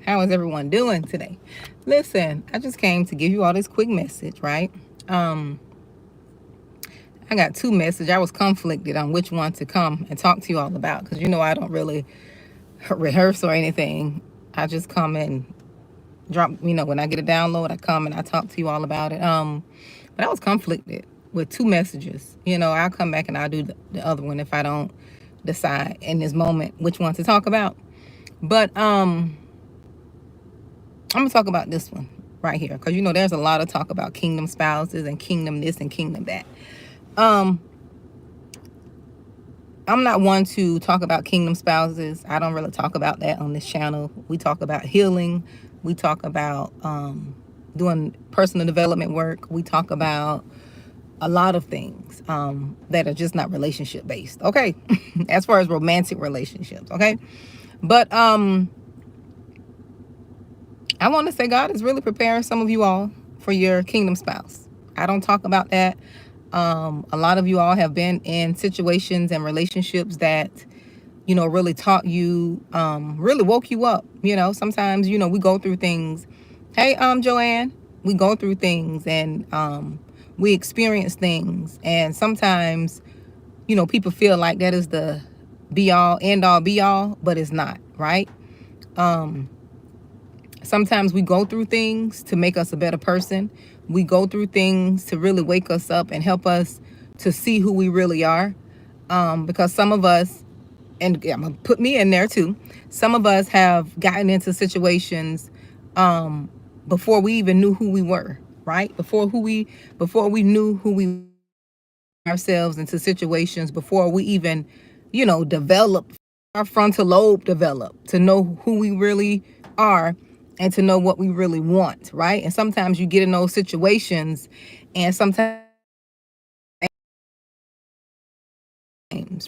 How is everyone doing today? Listen, I just came to give you all this quick message, right? Um, I got two messages. I was conflicted on which one to come and talk to you all about because I don't really rehearse or anything. I just come and drop. When I get a download, I come and I talk to you all about it. But I was conflicted with two messages. I'll come back and I'll do the other one if I don't decide in this moment which one to talk about. But I'm gonna talk about this one right here because there's a lot of talk about kingdom spouses and kingdom this and kingdom that. Um, I'm not one to talk about kingdom spouses. I don't really talk about that on this channel. We talk about healing. We talk about doing personal development work. We talk about a lot of things that are just not relationship based. Okay, as far as romantic relationships. Okay, but I want to say God is really preparing some of you all for your kingdom spouse. I don't talk about that. A lot of you all have been in situations and relationships that, really taught you, really woke you up. Sometimes, we go through things. Hey, Joanne, we go through things and we experience things. And sometimes, people feel like that is the be all, end all, be all, but it's not, right? Sometimes we go through things to make us a better person. We go through things to really wake us up and help us to see who we really are. Because some of us, and I'm going to put me in there too, some of us have gotten into situations before we even knew who we were, right? Before we knew who we ourselves into situations, before we even, developed our frontal lobe developed to know who we really are and to know what we really want, right? And sometimes you get in those situations and sometimes,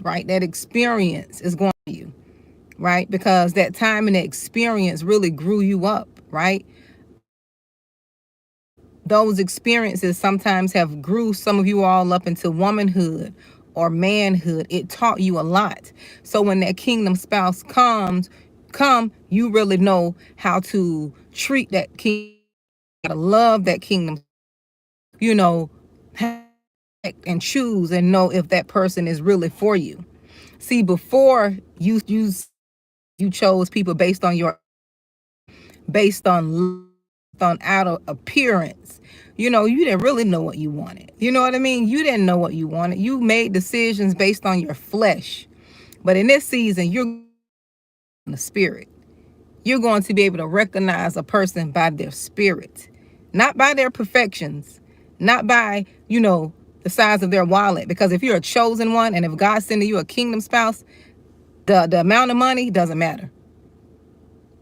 right, that experience is going to you, right? Because that time and that experience really grew you up, right? Those experiences sometimes have grew some of you all up into womanhood or manhood. It taught you a lot. So when that kingdom spouse you really know how to treat that king, how to love that kingdom, you know, and choose and know if that person is really for you. See, before you chose people based on outer appearance. You didn't really know what you wanted. You know what I mean? You didn't know what you wanted. You made decisions based on your flesh. But in this season, you're in the spirit. You're going to be able to recognize a person by their spirit, not by their perfections, not by, the size of their wallet. Because if you're a chosen one and if God's sending you a kingdom spouse, the amount of money doesn't matter.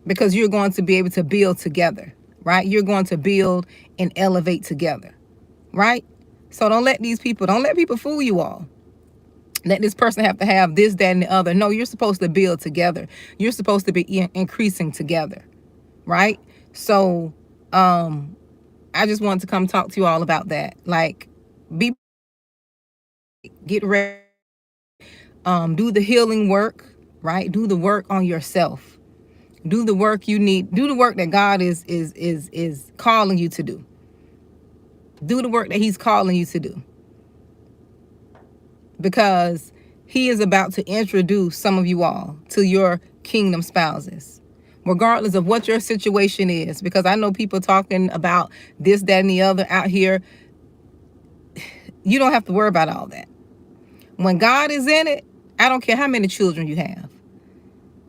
Because you're going to be able to build together, right? You're going to build and elevate together, right? So don't let people fool you all. Let this person have to have this, that, and the other. No, you're supposed to build together. You're supposed to be increasing together, right? So I just wanted to come talk to you all about that. Like, get ready, do the healing work, right? Do the work on yourself. Do the work you need. Do the work that God is calling you to do. Do the work that He's calling you to do. Because He is about to introduce some of you all to your kingdom spouses, regardless of what your situation is. Because I know people talking about this, that, and the other out here. You don't have to worry about all that. When God is in it, I don't care how many children you have.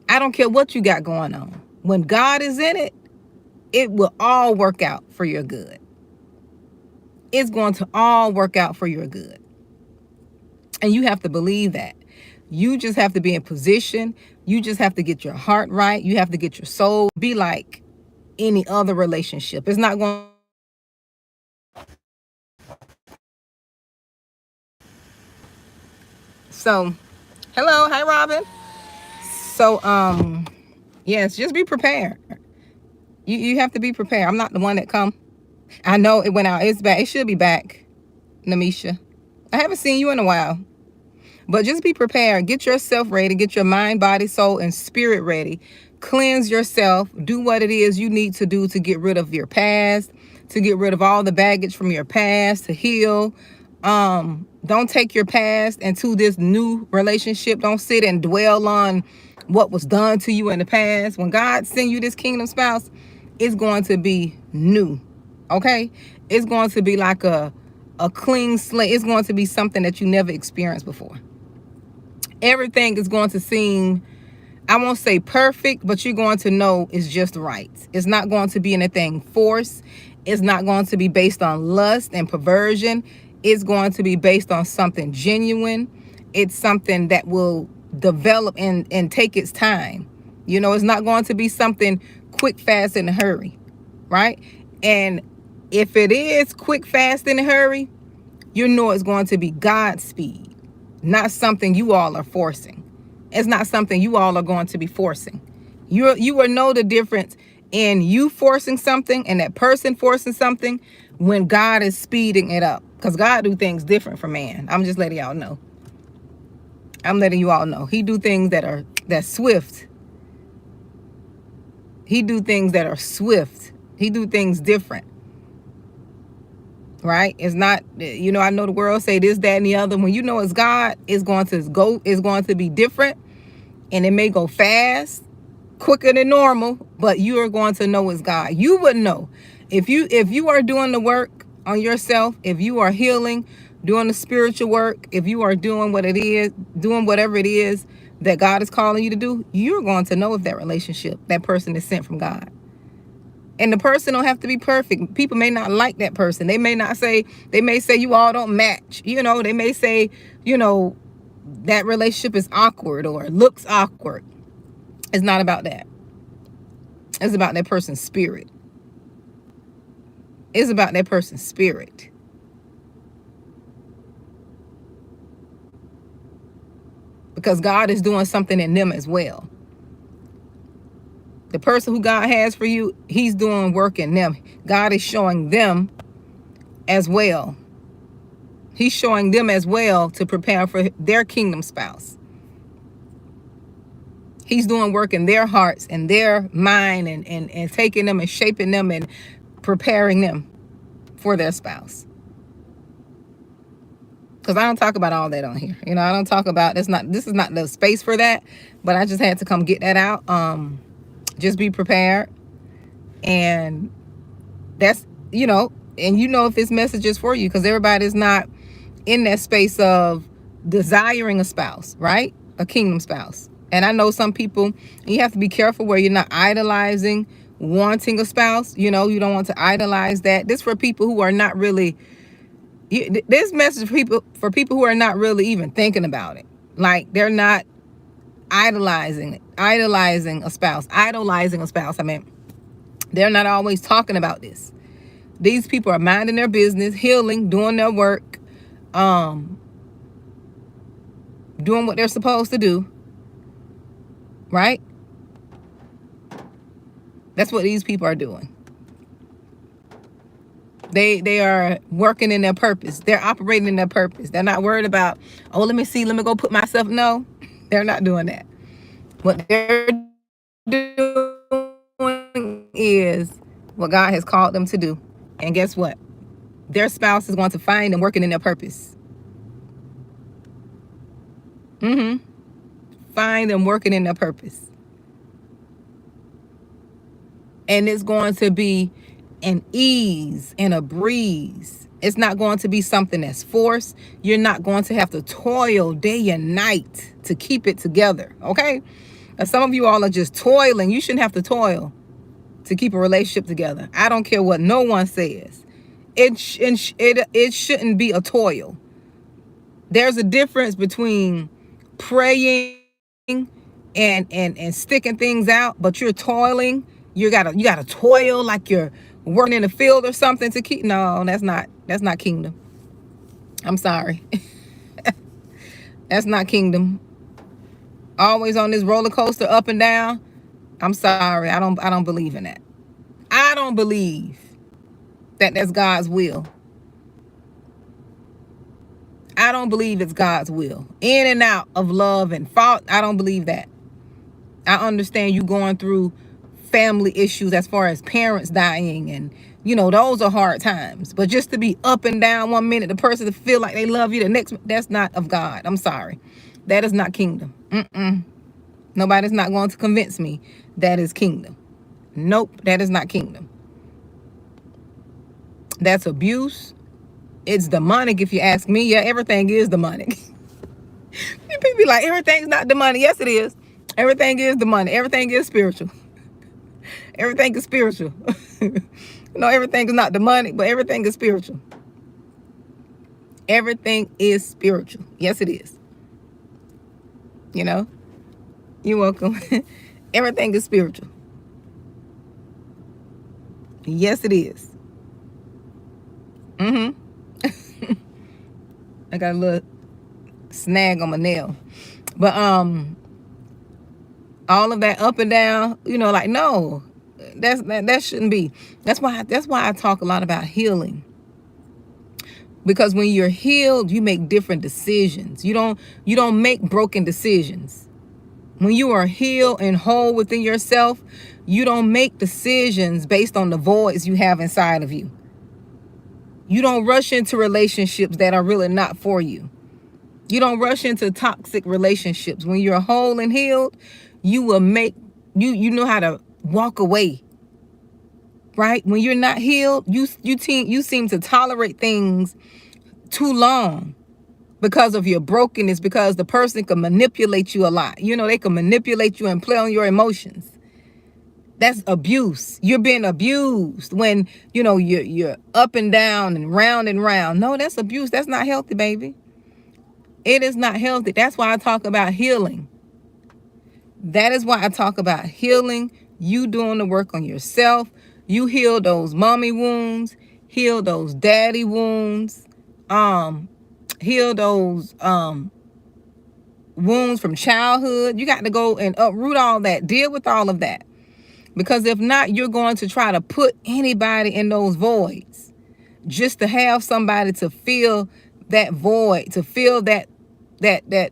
I don't care what you got going on. When God is in it, it will all work out for your good. It's going to all work out for your good. And you have to believe that. You just have to be in position. You just have to get your heart right. You have to get your soul. Be like any other relationship. It's not going. So, hello. Hi, Robin. So, yes, just be prepared. You have to be prepared. I'm not the one that come. I know it went out. It's back. It should be back, Namisha. I haven't seen you in a while. But just be prepared. Get yourself ready. Get your mind, body, soul, and spirit ready. cleanse yourself, do what it is you need to do to get rid of your past, to get rid of all the baggage from your past, to heal. Don't take your past into this new relationship. Don't sit and dwell on what was done to you in the past. When God sends you this kingdom spouse, it's going to be new. Okay? It's going to be like a clean slate. It's going to be something that you never experienced before. Everything is going to seem, I won't say perfect, but you're going to know it's just right. It's not going to be anything forced. It's not going to be based on lust and perversion. It's going to be based on something genuine. It's something that will develop and take its time. You know, it's not going to be something quick, fast, in a hurry, right? And if it is quick, fast, in a hurry, you know it's going to be God's speed, not something you all are forcing. It's not something you all are going to be forcing. You will know the difference in you forcing something and that person forcing something when God is speeding it up. Because God do things different from man. I'm just letting y'all know. I'm letting you all know. He do things that's swift. He do things that are swift. He do things different. Right? It's not, you know, I know the world say this, that, and the other. When you know it's God, it's going to be different. And it may go fast, quicker than normal, but you are going to know it's God. You would know. If you are doing the work on yourself, if you are healing, doing the spiritual work, if you are doing doing whatever it is that God is calling you to do, you're going to know if that person is sent from God. And the person don't have to be perfect. People may not like that person. They may say you all don't match. You know, they may say, you know, that relationship is awkward or looks awkward. It's not about that. It's about that person's spirit. It's about that person's spirit. Because God is doing something in them as well. The person who God has for you, he's doing work in them. God is showing them as well. He's showing them as well to prepare for their kingdom spouse. He's doing work in their hearts and their mind and taking them and shaping them and preparing them for their spouse. Because I don't talk about all that on here. You know, I don't talk about, this is not the space for that, but I just had to come get that out. Just be prepared. And that's, you know, and you know if this message is for you, because everybody's not in that space of desiring a spouse, right? A kingdom spouse. And I know some people, you have to be careful where you're not idolizing wanting a spouse. You know, you don't want to idolize that. This for people who are not really, this message for people who are not really even thinking about it. Like they're not idolizing a spouse. I mean, they're not always talking about this. These people are minding their business, healing, doing their work, doing what they're supposed to do. Right? That's what these people are doing. They are working in their purpose. They're operating in their purpose. They're not worried about, oh, let me go put myself. No, they're not doing that. What they're doing is what God has called them to do. And guess what? Their spouse is going to find them working in their purpose. Find them working in their purpose. And it's going to be an ease and a breeze. It's not going to be something that's forced. You're not going to have to toil day and night to keep it together, okay? Now, some of you all are just toiling. You shouldn't have to toil to keep a relationship together. I don't care what no one says. It shouldn't be a toil. There's a difference between praying and sticking things out, but you're toiling. You gotta toil like you're working in the field or something to keep. No, that's not kingdom. I'm sorry. That's not kingdom. Always on this roller coaster up and down. I'm sorry. I don't believe in that. I don't believe that that's God's will. I don't believe it's God's will. In and out of love and fault. I don't believe that. I understand you going through family issues as far as parents dying, and those are hard times. But just to be up and down one minute, the person to feel like they love you the next, that's not of God. I'm sorry. That is not kingdom. Nobody's not going to convince me that is kingdom. Nope, that is not kingdom. That's abuse. It's demonic if you ask me. Yeah, everything is demonic. People be like, everything's not demonic. Yes, it is. Everything is demonic. Everything is spiritual. Everything is spiritual. Everything is not demonic, but everything is spiritual. Everything is spiritual. Yes, it is. You're welcome. Everything is spiritual. Yes, it is. I got a little snag on my nail. But all of that up and down, like, no, that shouldn't be. That's why I talk a lot about healing. Because when you're healed, you make different decisions. You don't make broken decisions. When you are healed and whole within yourself, you don't make decisions based on the voids you have inside of you. You don't rush into relationships that are really not for you. You don't rush into toxic relationships. When you're whole and healed, you will make, you know how to walk away. Right? When you're not healed, you seem to tolerate things too long because of your brokenness, because the person can manipulate you a lot. They can manipulate you and play on your emotions. That's abuse. You're being abused when, you're up and down and round and round. No, that's abuse. That's not healthy, baby. It is not healthy. That's why I talk about healing. That is why I talk about healing. You doing the work on yourself. You heal those mommy wounds. Heal those daddy wounds. Heal those wounds from childhood. You got to go and uproot all that. Deal with all of that. Because if not, you're going to try to put anybody in those voids just to have somebody to fill that void, to feel that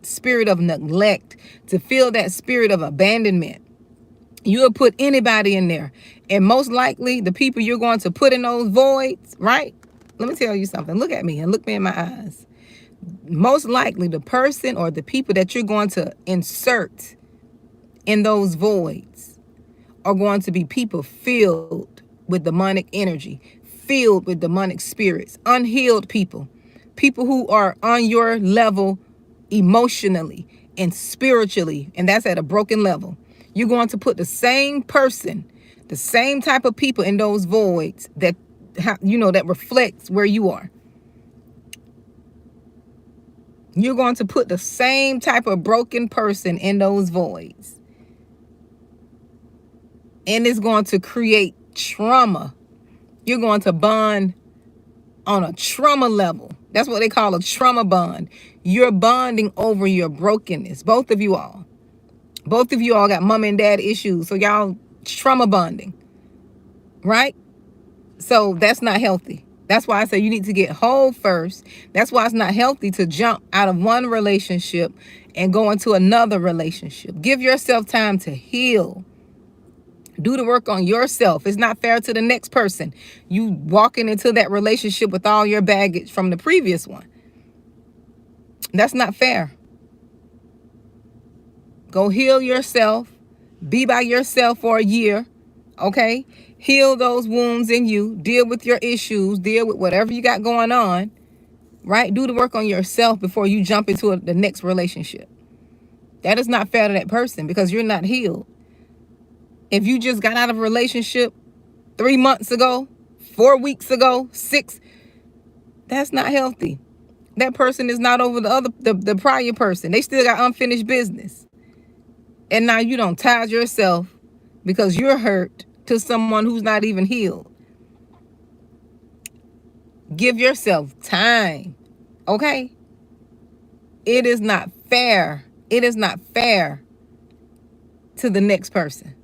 spirit of neglect, to feel that spirit of abandonment. You'll put anybody in there. And most likely the people you're going to put in those voids, right? Let me tell you something. Look at me and look me in my eyes. Most likely the person or the people that you're going to insert in those voids are going to be people filled with demonic energy, filled with demonic spirits, unhealed people who are on your level emotionally and spiritually, and that's at a broken level. You're going to put the same person, the same type of people in those voids that reflects where you are. You're going to put the same type of broken person in those voids. And it's going to create trauma. You're going to bond on a trauma level. That's what they call a trauma bond. You're bonding over your brokenness. Both of you all. Both of you all got mom and dad issues. So y'all trauma bonding. Right? So that's not healthy. That's why I say you need to get whole first. That's why it's not healthy to jump out of one relationship and go into another relationship. Give yourself time to heal. Do the work on yourself. It's not fair to the next person. You walking into that relationship with all your baggage from the previous one. That's not fair. Go heal yourself. Be by yourself for a year. Okay? Heal those wounds in you. Deal with your issues. Deal with whatever you got going on. Right? Do the work on yourself before you jump into the next relationship. That is not fair to that person because you're not healed. If you just got out of a relationship 3 months ago, 4 weeks ago, 6, that's not healthy. That person is not over the prior person. They still got unfinished business. And now you don't tie yourself because you're hurt to someone who's not even healed. Give yourself time. Okay? It is not fair. It is not fair to the next person.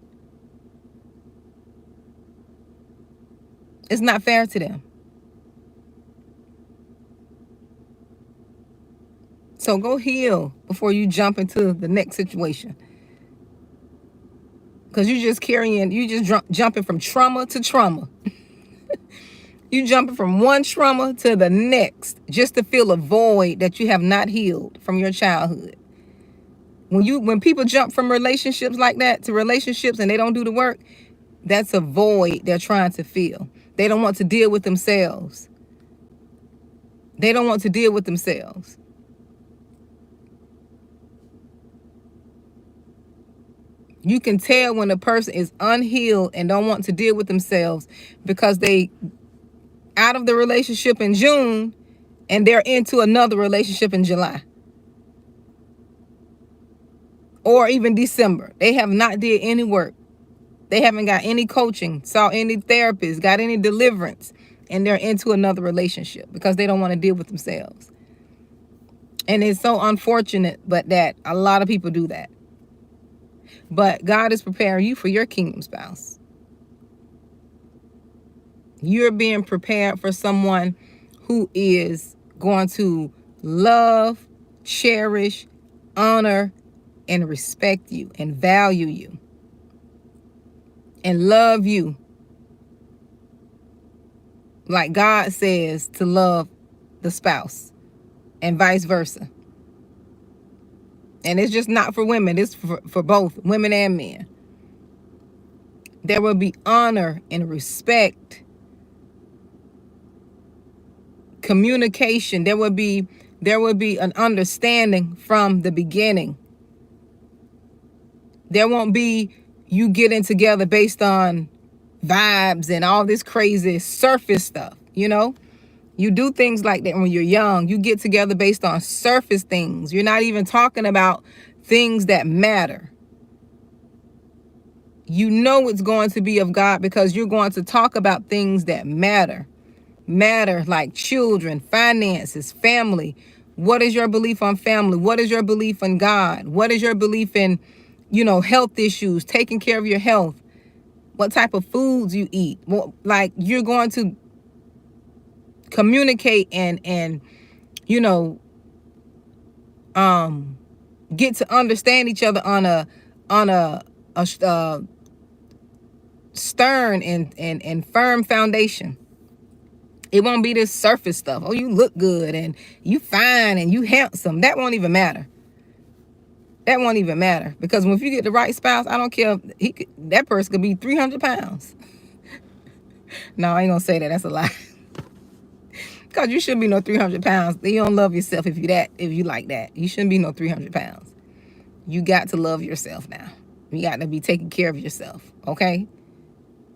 It's not fair to them. So go heal before you jump into the next situation. because you just jumping from trauma to trauma. You jumping from one trauma to the next just to fill a void that you have not healed from your childhood. When people jump from relationships like that to relationships and they don't do the work, that's a void they're trying to fill. They don't want to deal with themselves. They don't want to deal with themselves. You can tell when a person is unhealed and don't want to deal with themselves because they out of the relationship in June and they're into another relationship in July. Or even December. They have not did any work. They haven't got any coaching, saw any therapist, got any deliverance, and they're into another relationship because they don't want to deal with themselves. And it's so unfortunate, but that a lot of people do that. But God is preparing you for your kingdom spouse. You're being prepared for someone who is going to love, cherish, honor, and respect you and value you and love you like God says to love the spouse and vice versa. And it's just not for women. It's for both women and men. There will be honor and respect, communication. There will be an understanding from the beginning. There won't be you getting together based on vibes and all this crazy surface stuff, you know? You do things like that when you're young. You get together based on surface things. You're not even talking about things that matter. You know it's going to be of God because you're going to talk about things that matter. Matter like children, finances, family. What is your belief on family? What is your belief in God? What is your belief in, health issues, taking care of your health? What type of foods you eat? Well, like you're going to communicate and get to understand each other on a stern and firm foundation. It won't be this surface stuff. Oh, you look good and you fine and you handsome. That won't even matter. That won't even matter because if you get the right spouse, I don't care. That person could be 300 pounds. No, I ain't gonna say that. That's a lie. Because you shouldn't be no 300 pounds. You don't love yourself if you like that. You shouldn't be no 300 pounds. You got to love yourself now. You got to be taking care of yourself, okay?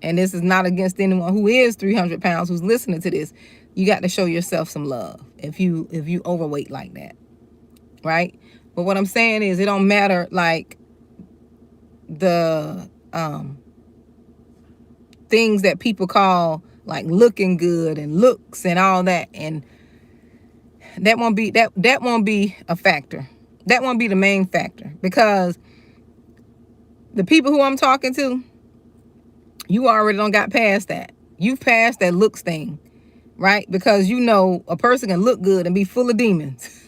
And this is not against anyone who is 300 pounds who's listening to this. You got to show yourself some love if you overweight like that, right? But what I'm saying is it don't matter like the things that people call like looking good and looks and all that, and that won't be a factor. That won't be the main factor because the people who I'm talking to, you already don't got past that. You've passed that looks thing, right? Because a person can look good and be full of demons.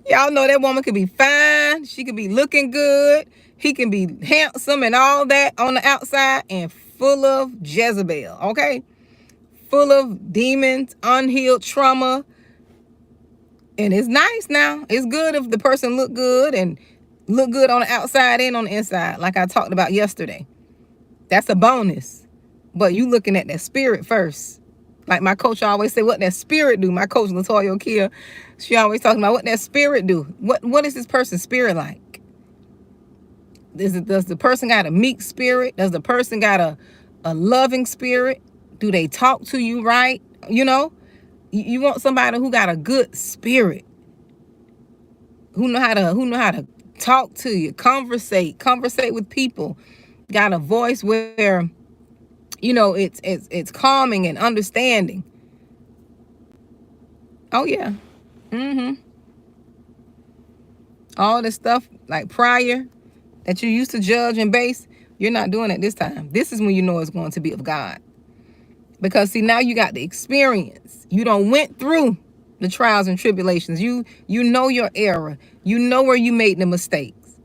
Y'all know that woman could be fine. She could be looking good. He can be handsome and all that on the outside and full of Jezebel, okay? Full of demons, unhealed trauma. And it's nice now. It's good if the person look good and look good on the outside and on the inside, like I talked about yesterday. That's a bonus. But you looking at that spirit first. Like my coach always say, what that spirit do? My coach, Latoya Kia, she always talking about what that spirit do. What is this person's spirit like? Does the person got a meek spirit? Does the person got a loving spirit? Do they talk to you right? You want somebody who got a good spirit, who know how to talk to you, conversate with people, got a voice where it's calming and understanding. Oh yeah. All this stuff like prior that you used to judge and base, you're not doing it this time. This is when you know it's going to be of God. Because see, now you got the experience. You done went through the trials and tribulations. You know your error. You know where you made the mistakes.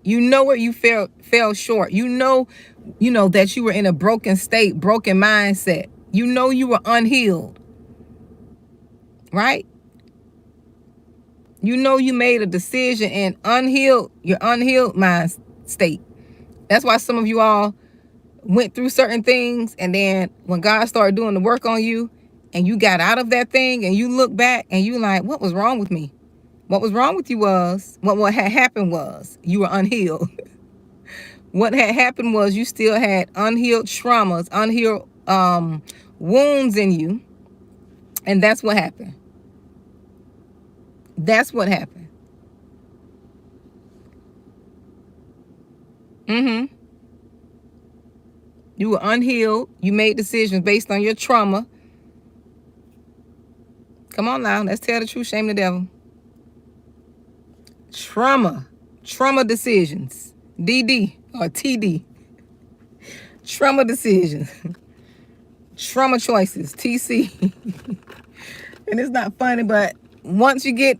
You know where you fell short. You know that you were in a broken state, broken mindset. You know you were unhealed, right? You know you made a decision in your unhealed mind state. That's why some of you all went through certain things, and then when God started doing the work on you and you got out of that thing and you look back and you like, what was wrong with me? What was wrong with you was, what had happened was you were unhealed. What had happened was you still had unhealed traumas, unhealed wounds in you. And that's what happened. That's what happened. You were unhealed. You made decisions based on your trauma. Come on now, let's tell the truth, shame the devil. Trauma decisions. DD or TD. Trauma decisions. Trauma choices. TC. And it's not funny, but once you get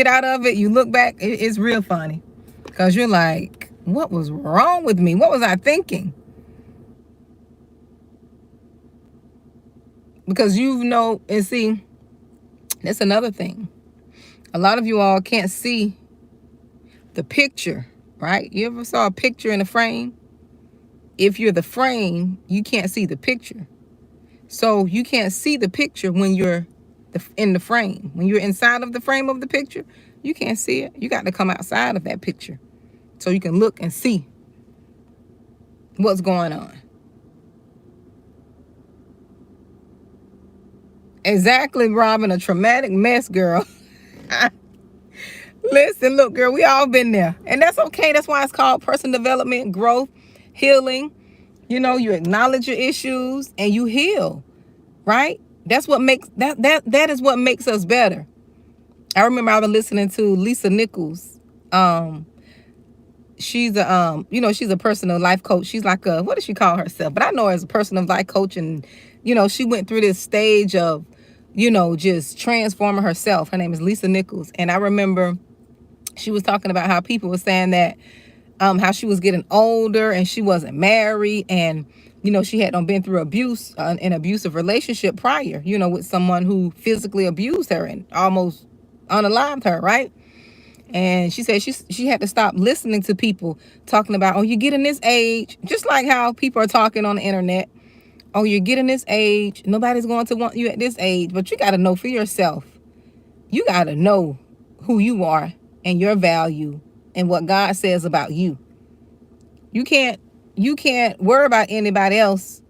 out of it, you look back, it's real funny. Because you're like, what was wrong with me? What was I thinking? Because and see, that's another thing. A lot of you all can't see the picture, right? You ever saw a picture in a frame? If you're the frame, you can't see the picture. So you can't see the picture when you're in the frame. When you're inside of the frame of the picture, you can't see it. You got to come outside of that picture so you can look and see what's going on. Exactly, Robin, a traumatic mess, girl. Listen, look, girl, we all been there. And that's okay. That's why it's called personal development, growth, healing. You acknowledge your issues and you heal, right? That's what makes that is what makes us better. I remember I was listening to Lisa Nichols. She's a personal life coach. She's like what does she call herself? But I know her as a personal life coach, and she went through this stage of just transforming herself. Her name is Lisa Nichols, and I remember she was talking about how people were saying that how she was getting older and she wasn't married, and she had been through abuse, an abusive relationship prior, with someone who physically abused her and almost unalived her, right? And she said she had to stop listening to people talking about, oh, you're getting this age, just like how people are talking on the internet. Oh, you're getting this age. Nobody's going to want you at this age. But you got to know for yourself. You got to know who you are and your value and what God says about you. You can't worry about anybody else,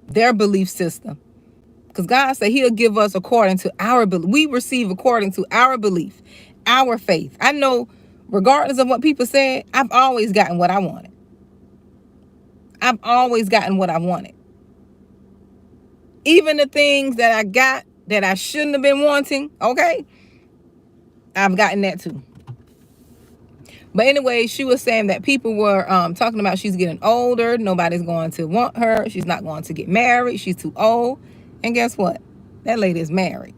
their belief system. Because God said he'll give us according to our belief. We receive according to our belief, our faith. I know regardless of what people said, I've always gotten what I wanted. I've always gotten what I wanted. Even the things that I got that I shouldn't have been wanting, okay, I've gotten that too. But anyway, she was saying that people were talking about she's getting older. Nobody's going to want her. She's not going to get married. She's too old. And guess what? That lady is married.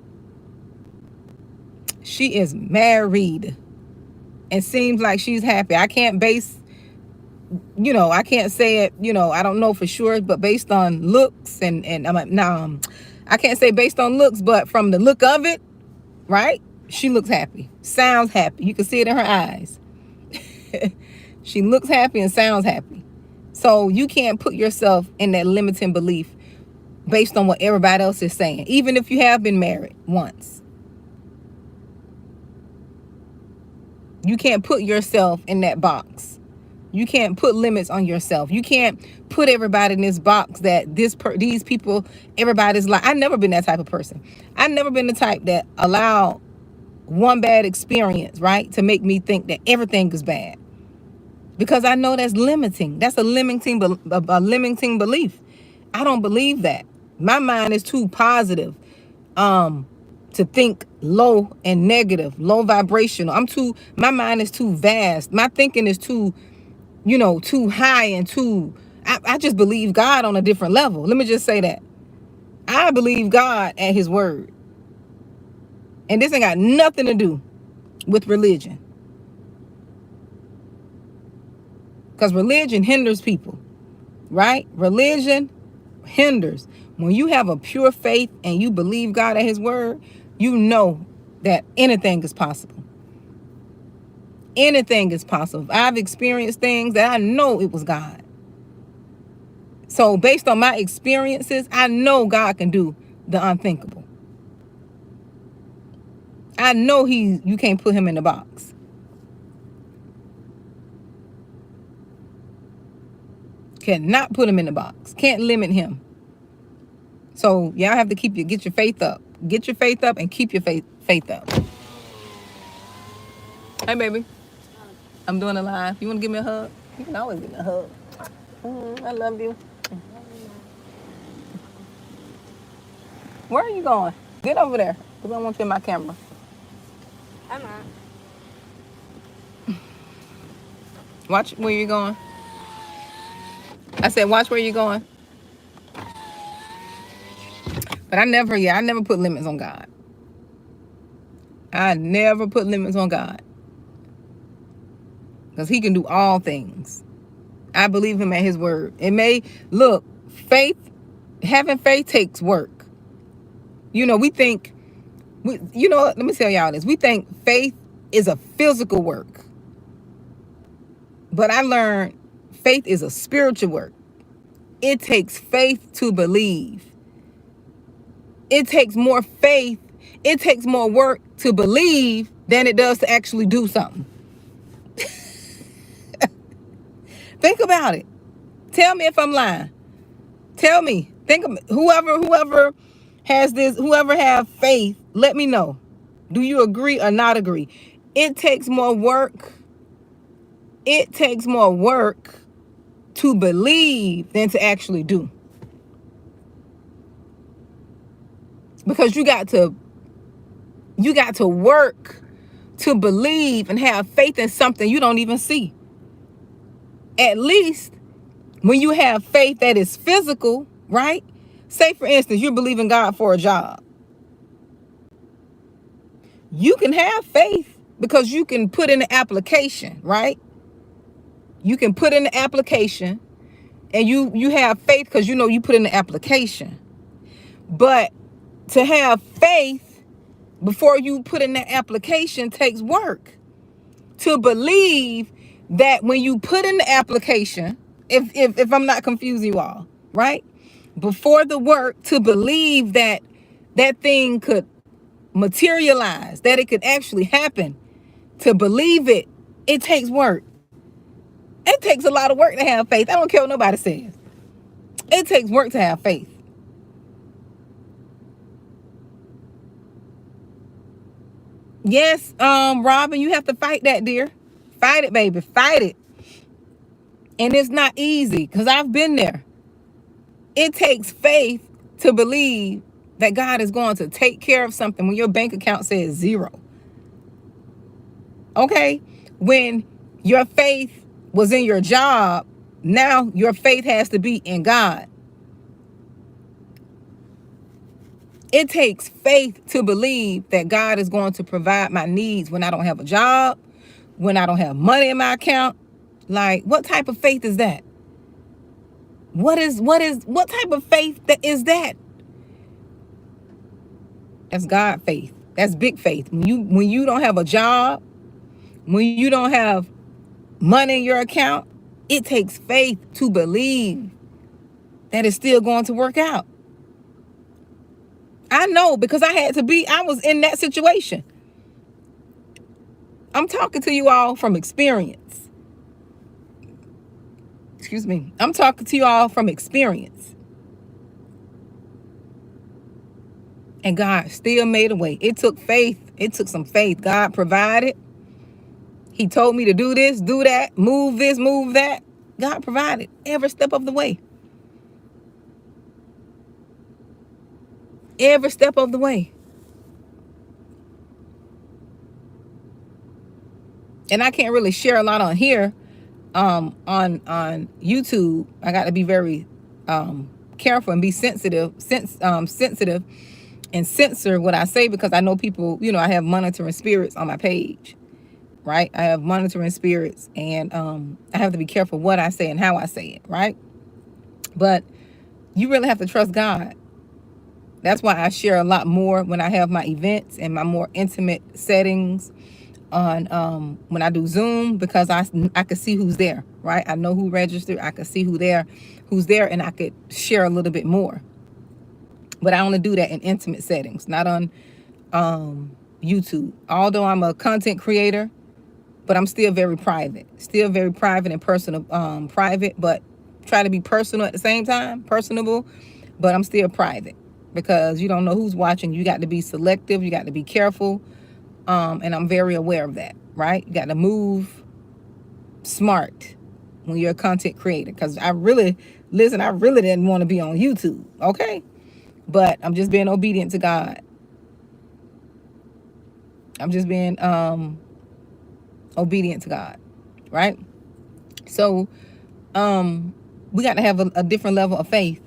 She is married. And seems like she's happy. I can't base, I can't say it, I don't know for sure, but based on looks and I'm like, no, I can't say based on looks, but from the look of it, right? She looks happy, sounds happy. You can see it in her eyes. She looks happy and sounds happy. So you can't put yourself in that limiting belief based on what everybody else is saying, even if you have been married once. You can't put yourself in that box. You can't put limits on yourself. You can't put everybody in this box that these people, everybody's like. I've never been that type of person. I've never been the type that allowed one bad experience, right, to make me think that everything is bad. Because I know that's limiting. That's a limiting belief. I don't believe that. My mind is too positive to think low and negative, low vibrational. My mind is too vast. My thinking is too high and I just believe God on a different level. Let me just say that. I believe God at his word. And this ain't got nothing to do with religion. Because religion hinders people, right? Religion hinders. When you have a pure faith and you believe God at his word, you know that anything is possible. Anything is possible. I've experienced things that I know it was God. So based on my experiences, I know God can do the unthinkable. I know you can't put him in the box. Cannot put him in the box. Can't limit him. So y'all have to get your faith up. Get your faith up and keep your faith up. Hey baby. I'm doing a live. You want to give me a hug? You can always give me a hug. I love you. Where are you going? Get over there. Because I don't want you in my camera. I'm not. Watch where you're going. I said watch where you're going. But I never put limits on God. I never put limits on God. Because he can do all things. I believe him at his word. Having faith takes work. You know, let me tell y'all this. We think faith is a physical work. But I learned faith is a spiritual work. It takes faith to believe. It takes more faith. It takes more work to believe than it does to actually do something. Think about it. Tell me if I'm lying. Tell me. Think of whoever have faith, let me know. Do you agree or not agree? It takes more work. It takes more work to believe than to actually do. Because you got to work to believe and have faith in something you don't even see. At least when you have faith that is physical, right? Say, for instance, you're believing God for a job. You can have faith because you can put in the application, right? You can put in the application and you have faith because you know you put in the application. But to have faith before you put in the application takes work. To believe that when you put in the application, if I'm not confusing you all, right? Before the work, to believe that that thing could materialize, that it could actually happen, to believe it, it takes work. It takes a lot of work to have faith. I don't care what nobody says. It takes work to have faith. Yes, Robin, you have to fight that, dear. Fight it, baby. Fight it. And it's not easy because I've been there. It takes faith to believe that God is going to take care of something when your bank account says 0. Okay? When your faith was in your job, now your faith has to be in God. It takes faith to believe that God is going to provide my needs when I don't have a job, when I don't have money in my account. Like, what type of faith is that? What type of faith is that? That's God faith. That's big faith. When you don't have a job, when you don't have money in your account, it takes faith to believe that it's still going to work out. I know because I was in that situation. I'm talking to you all from experience. Excuse me. I'm talking to you all from experience. And God still made a way. It took faith. It took some faith. God provided. He told me to do this, do that, move this, move that. God provided every step of the way. Every step of the way. And I can't really share a lot on here, on YouTube. I got to be very careful and be sensitive and censor what I say because I know people, I have monitoring spirits on my page. right? I have monitoring spirits, and I have to be careful what I say and how I say it, right? But you really have to trust God. That's why I share a lot more when I have my events and my more intimate settings on when I do Zoom, because I could see who's there, right? I know who registered. I could see who's there, and I could share a little bit more. But I only do that in intimate settings, not on YouTube. Although I'm a content creator, but I'm still very private and personal, private, but try to be personal at the same time, personable, but I'm still private because you don't know who's watching. You got to be selective. You got to be careful. And I'm very aware of that, right? You got to move smart when you're a content creator, because I really didn't want to be on YouTube, okay? But I'm just being obedient to God. I'm just being obedient to God, right? So we got to have a different level of faith.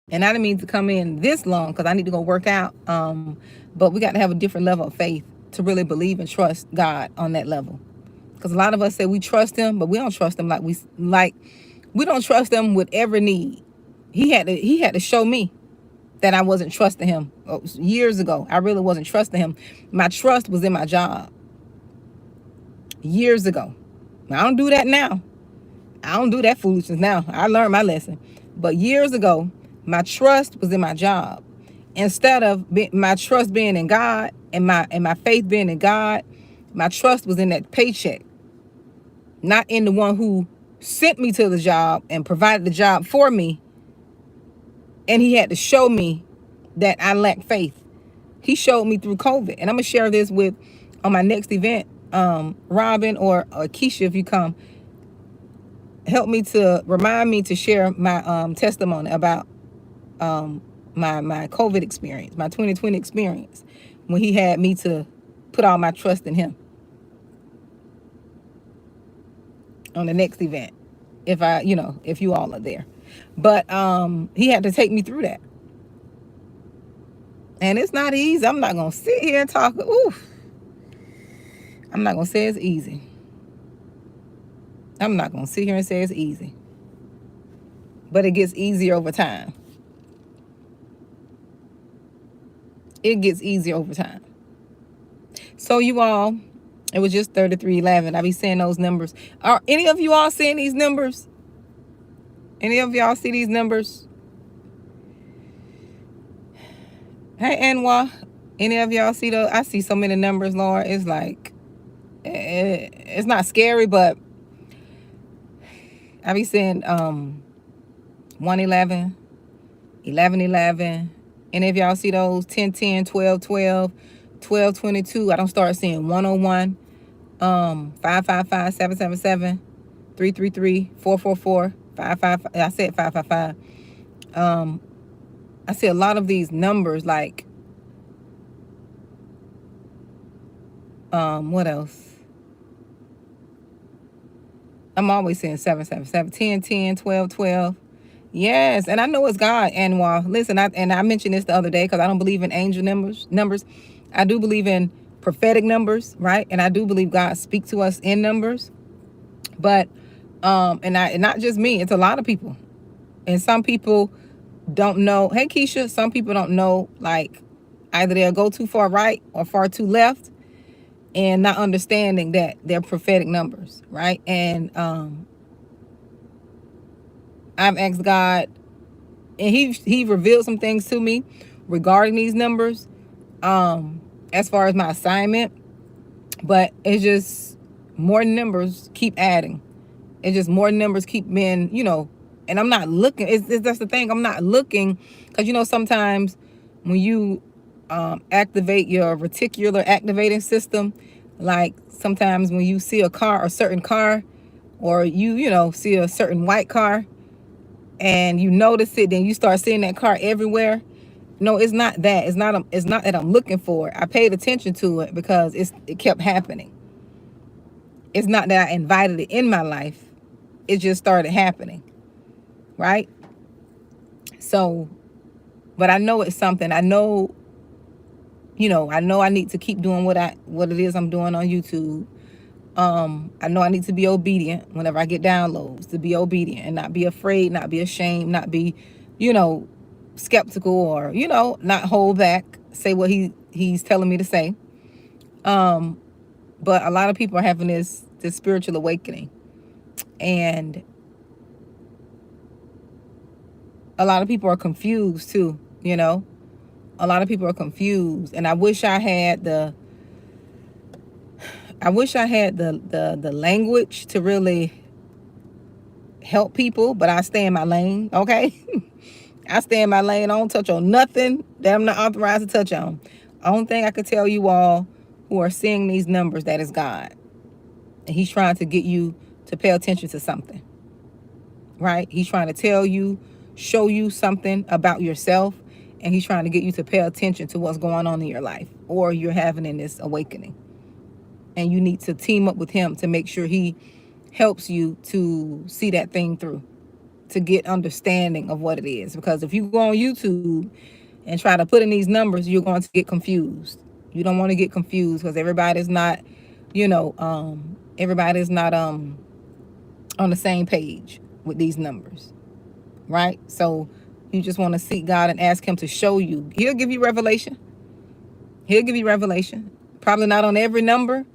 And I didn't mean to come in this long because I need to go work out. But we got to have a different level of faith to really believe and trust God on that level. Because a lot of us say we trust him, but we don't trust him we don't trust him with every need. He had to show me that I wasn't trusting him years ago. I really wasn't trusting him. My trust was in my job years ago. I don't do that now. I don't do that foolishness now. I learned my lesson. But years ago, my trust was in my job. Instead of my trust being in God and my faith being in God, my trust was in that paycheck, not in the one who sent me to the job and provided the job for me. And he had to show me that I lacked faith. He showed me through COVID. And I'm going to share this on my next event. Robin or Keisha, if you come, help me to remind me to share my testimony about my COVID experience, my 2020 experience, when he had me to put all my trust in him on the next event, if you all are there. But he had to take me through that. And it's not easy. I'm not going to sit here and talk. Oof. I'm not going to say it's easy. I'm not going to sit here and say it's easy. But it gets easier over time. It gets easier over time. So you all, it was just 3311. I be saying those numbers. Are any of you all seeing these numbers? Any of y'all see these numbers? Hey, Anwar. Any of y'all see those? I see so many numbers, Lord. It's like, it's not scary, but I be saying 111, 1111. Any of y'all see those? 1010, 1212, 1222. I don't start seeing 101, 555, 777, 333, 444, 555. I said 555. I see a lot of these numbers like, what else? I'm always saying 777, 1010, 1212. Yes, and I know it's God, Anwar. Listen, I mentioned this the other day because I don't believe in angel numbers. I do believe in prophetic numbers, right? And I do believe God speaks to us in numbers. But and not just me, it's a lot of people. And some people don't know. Hey, Keisha, some people don't know, like, either they'll go too far right or far too left, and not understanding that they're prophetic numbers, right? And I've asked God, and he revealed some things to me regarding these numbers, as far as my assignment. But it's just more numbers keep adding. It's just more numbers keep being, and I'm not looking. That's the thing. I'm not looking because, sometimes when you activate your reticular activating system, like sometimes when you see a certain car, or you see a certain white car, and you notice it, then you start seeing that car everywhere. No, it's not that. It's not that I'm looking for it. I paid attention to it because it kept happening. It's not that I invited it in my life. It just started happening, right? So, but I know it's something. I know I need to keep doing what it is I'm doing on YouTube. I know I need to be obedient whenever I get downloads, to be obedient and not be afraid, not be ashamed, not be, you know, skeptical, or, you know, not hold back, say what he's telling me to say. Um, but a lot of people are having this spiritual awakening, and a lot of people are confused too, you know. A lot of people are confused, and I wish I had the language to really help people, but I stay in my lane, okay? I stay in my lane. I don't touch on nothing that I'm not authorized to touch on. Only thing I can tell you all who are seeing these numbers, that is God. And he's trying to get you to pay attention to something, right? He's trying to tell you, show you something about yourself, and he's trying to get you to pay attention to what's going on in your life, or you're having in this awakening. And you need to team up with him to make sure he helps you to see that thing through, to get understanding of what it is. Because if you go on YouTube and try to put in these numbers, you're going to get confused. You don't want to get confused, because everybody's not, everybody's not on the same page with these numbers, right? So you just want to seek God and ask him to show you. He'll give you revelation. He'll give you revelation. Probably not on every number,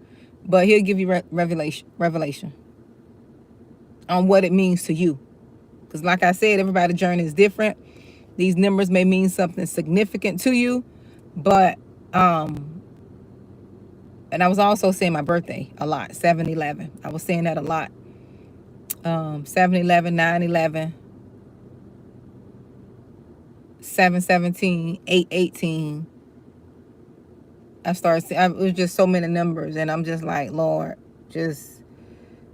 but he'll give you revelation on what it means to you. Because like I said, everybody's journey is different. These numbers may mean something significant to you, but and I was also saying my birthday a lot, 7-11. I was saying that a lot. 7-11, 9-11, 7-17, 8-18. I started seeing, it was just so many numbers, and I'm just like, Lord, just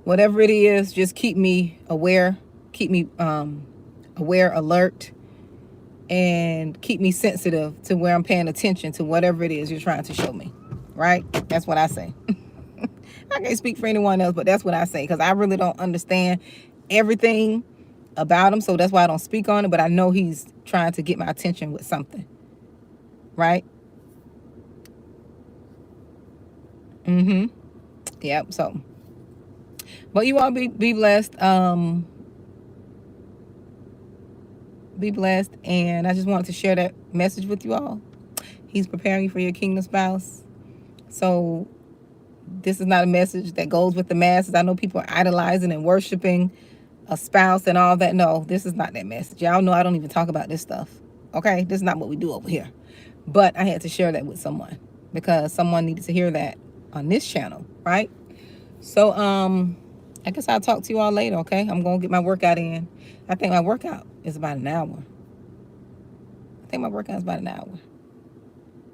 whatever it is, just keep me aware, keep me aware, alert, and keep me sensitive to where I'm paying attention to whatever it is you're trying to show me, right? That's what I say. I can't speak for anyone else, but that's what I say, because I really don't understand everything about him, so that's why I don't speak on it, but I know he's trying to get my attention with something, right? Yep. So, but you all be blessed. Be blessed, and I just wanted to share that message with you all. He's preparing you for your kingdom spouse. So this is not a message that goes with the masses. I know people are idolizing and worshiping a spouse and all that. No, this is not that message. Y'all know I don't even talk about this stuff. Okay, this is not what we do over here. But I had to share that with someone, because someone needed to hear that on this channel, right? So I guess I'll talk to you all later, okay? I'm gonna get my workout in. I think my workout is about an hour. I think my workout is about an hour.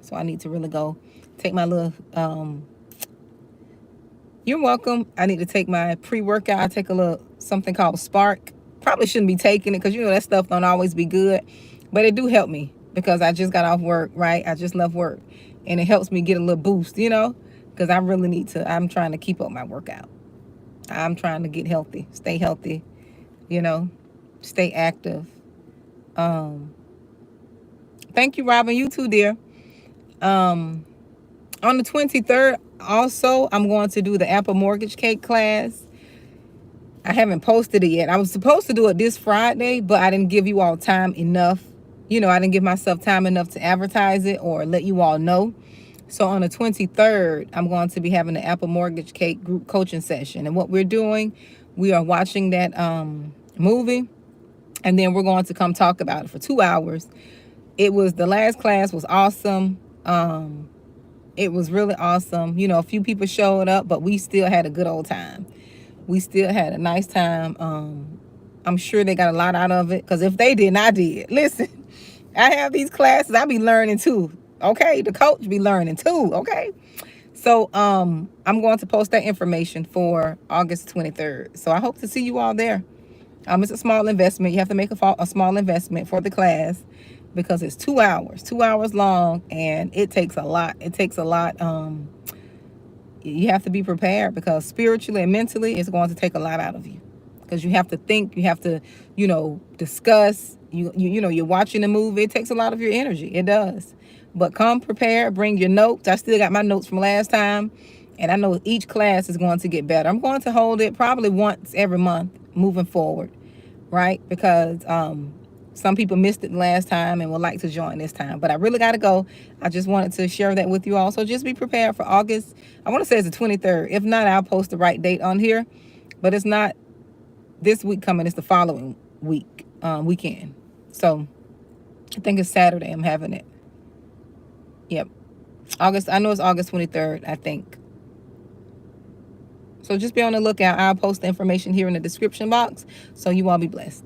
So I need to really go take my little you're welcome. I need to take my pre-workout. I take a little something called Spark. Probably shouldn't be taking it, because you know that stuff don't always be good, but it do help me, because I just got off work, right? I just left work, and it helps me get a little boost, you know, because I really need to. I'm trying to keep up my workout. I'm trying to get healthy, you know, stay active. Thank you, Robin. You too, dear. On the 23rd, also, I'm going to do the Apple Mortgage Cake class. I haven't posted it yet. I was supposed to do it this Friday, but I didn't give you all time enough. You know, I didn't give myself time enough to advertise it or let you all know. So on the 23rd, I'm going to be having the Apple Mortgage Cake group coaching session. And what we're doing, we are watching that movie, and then we're going to come talk about it for 2 hours. The last class was awesome. It was really awesome. You know, a few people showed up, but we still had a good old time. We still had a nice time. I'm sure they got a lot out of it, because if they didn't, I did. Listen, I have these classes. I be learning too. Okay, the coach be learning too. Okay, so I'm going to post that information for August 23rd. So I hope to see you all there. It's a small investment. You have to make a small investment for the class, because it's 2 hours long, and it takes a lot. You have to be prepared, because spiritually and mentally, it's going to take a lot out of you, because you have to think, you have to, discuss. You're watching a movie. It takes a lot of your energy. It does. But come prepared. Bring your notes. I still got my notes from last time. And I know each class is going to get better. I'm going to hold it probably once every month moving forward, right? Because some people missed it last time and would like to join this time. But I really got to go. I just wanted to share that with you all. So just be prepared for August. I want to say it's the 23rd. If not, I'll post the right date on here. But it's not this week coming. It's the following week, weekend. So I think it's Saturday I'm having it. Yep. I know it's August 23rd, I think. So just be on the lookout. I'll post the information here in the description box. So you all be blessed.